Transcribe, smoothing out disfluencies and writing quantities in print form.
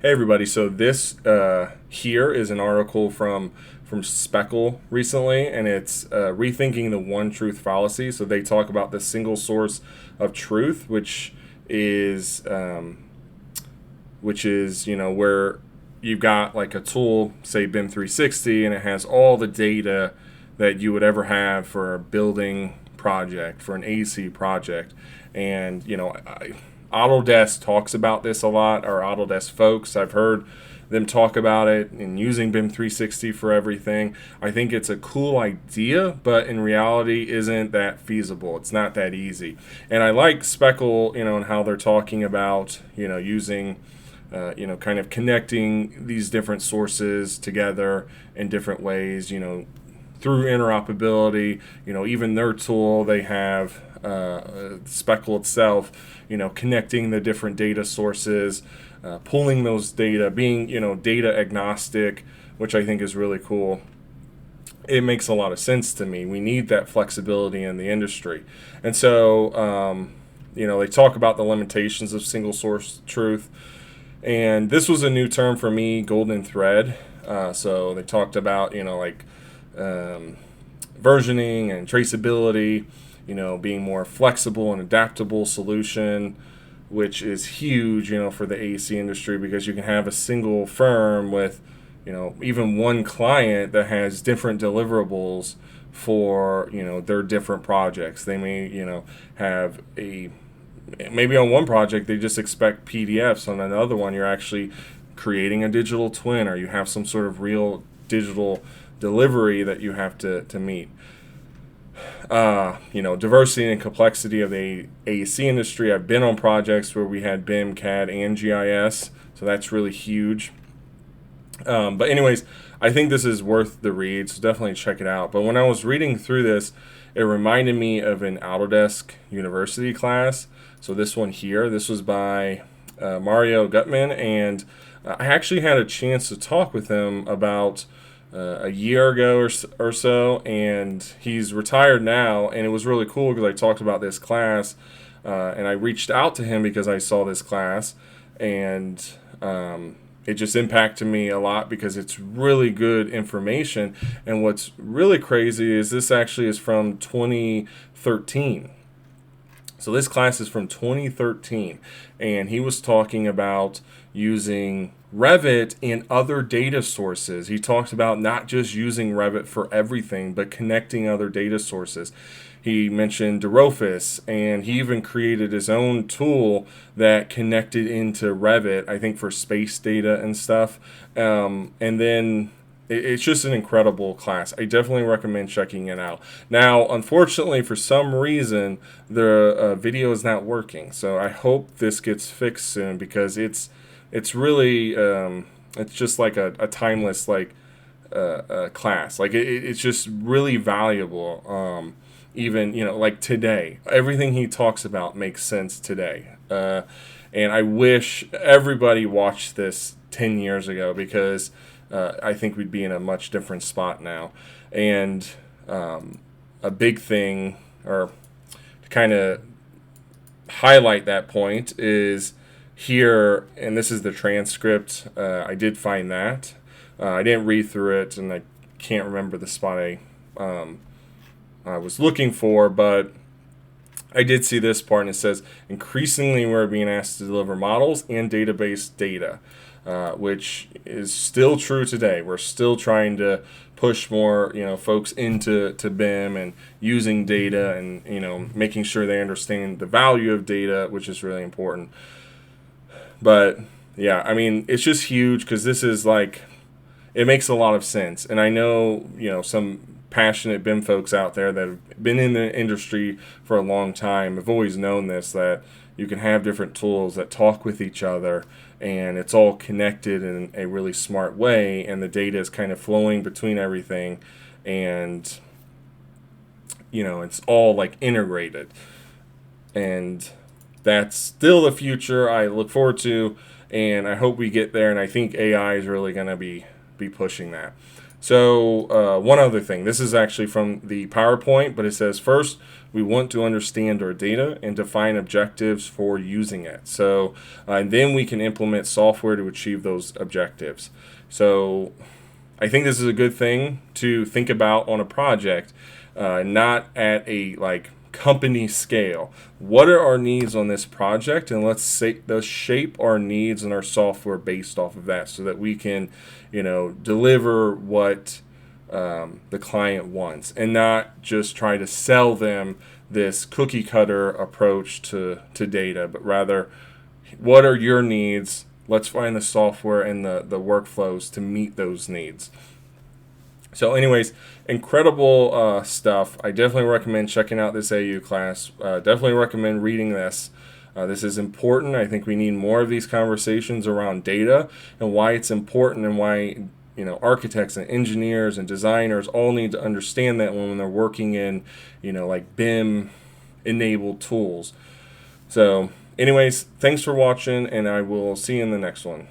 Hey everybody, so this here is an article from Speckle recently, and it's rethinking the one truth fallacy. So they talk about the single source of truth, which is where you've got like a tool, say BIM 360, and it has all the data that you would ever have for a building project, for an AEC project, and Autodesk talks about this a lot, or Autodesk folks. I've heard them talk about it and using BIM 360 for everything. I think it's a cool idea, but in reality isn't that feasible. It's not that easy. And I like Speckle, and how they're talking about, using kind of connecting these different sources together in different ways, through interoperability. Even their tool, they have Speckle itself, connecting the different data sources, pulling those data, being, data agnostic, which I think is really cool. It makes a lot of sense to me. We need that flexibility in the industry. And so, they talk about the limitations of single source truth. And this was a new term for me, golden thread. So they talked about, versioning and traceability, being more flexible and adaptable solution, which is huge, for the AEC industry, because you can have a single firm with, even one client that has different deliverables for, their different projects. They may, have maybe on one project they just expect PDFs. On another one, you're actually creating a digital twin, or you have some sort of real digital delivery that you have to meet. Diversity and complexity of the AEC industry. I've been on projects where we had BIM, CAD, and GIS, so that's really huge. But anyways, I think this is worth the read, so definitely check it out. But when I was reading through this, it reminded me of an Autodesk University class. So this one here, this was by Mario Gutman, and I actually had a chance to talk with him about a year ago or so, and he's retired now, and it was really cool because I talked about this class, and I reached out to him because I saw this class, and it just impacted me a lot because it's really good information. And what's really crazy is this actually is from 2013. So this class is from 2013, and he was talking about using Revit and other data sources. He talked about not just using Revit for everything, but connecting other data sources. He mentioned Derofis, and he even created his own tool that connected into Revit, I think for space data and stuff. And then it's just an incredible class. I definitely recommend checking it out. Now, unfortunately, for some reason, the video is not working. So I hope this gets fixed soon, because it's really it's just like a timeless class. Like it's just really valuable. Even like today, everything he talks about makes sense today. And I wish everybody watched this 10 years ago, because I think we'd be in a much different spot now. And a big thing, or to kind of highlight that point, is here, and this is the transcript. I did find that. I didn't read through it, and I can't remember the spot I was looking for, but I did see this part, and it says, increasingly we're being asked to deliver models and database data, which is still true today. We're still trying to push more, folks into BIM and using data, and, making sure they understand the value of data, which is really important. But yeah, I mean, it's just huge, because this is like, it makes a lot of sense. And I know, some passionate BIM folks out there that have been in the industry for a long time have always known this, that you can have different tools that talk with each other, and it's all connected in a really smart way, and the data is kind of flowing between everything, and it's all like integrated. And that's still the future I look forward to, and I hope we get there, and I think AI is really going to be pushing that. So one other thing, this is actually from the PowerPoint, but it says first, we want to understand our data and define objectives for using it. So and then we can implement software to achieve those objectives. So I think this is a good thing to think about on a project, not at a like company scale. What are our needs on this project, and let's shape our needs and our software based off of that, so that we can, deliver what the client wants, and not just try to sell them this cookie cutter approach to data, but rather, what are your needs? Let's find the software and the workflows to meet those needs. So anyways, incredible stuff. I definitely recommend checking out this AU class. Definitely recommend reading this. This is important. I think we need more of these conversations around data and why it's important, and why architects and engineers and designers all need to understand that when they're working in like BIM enabled tools. So anyways, thanks for watching, and I will see you in the next one.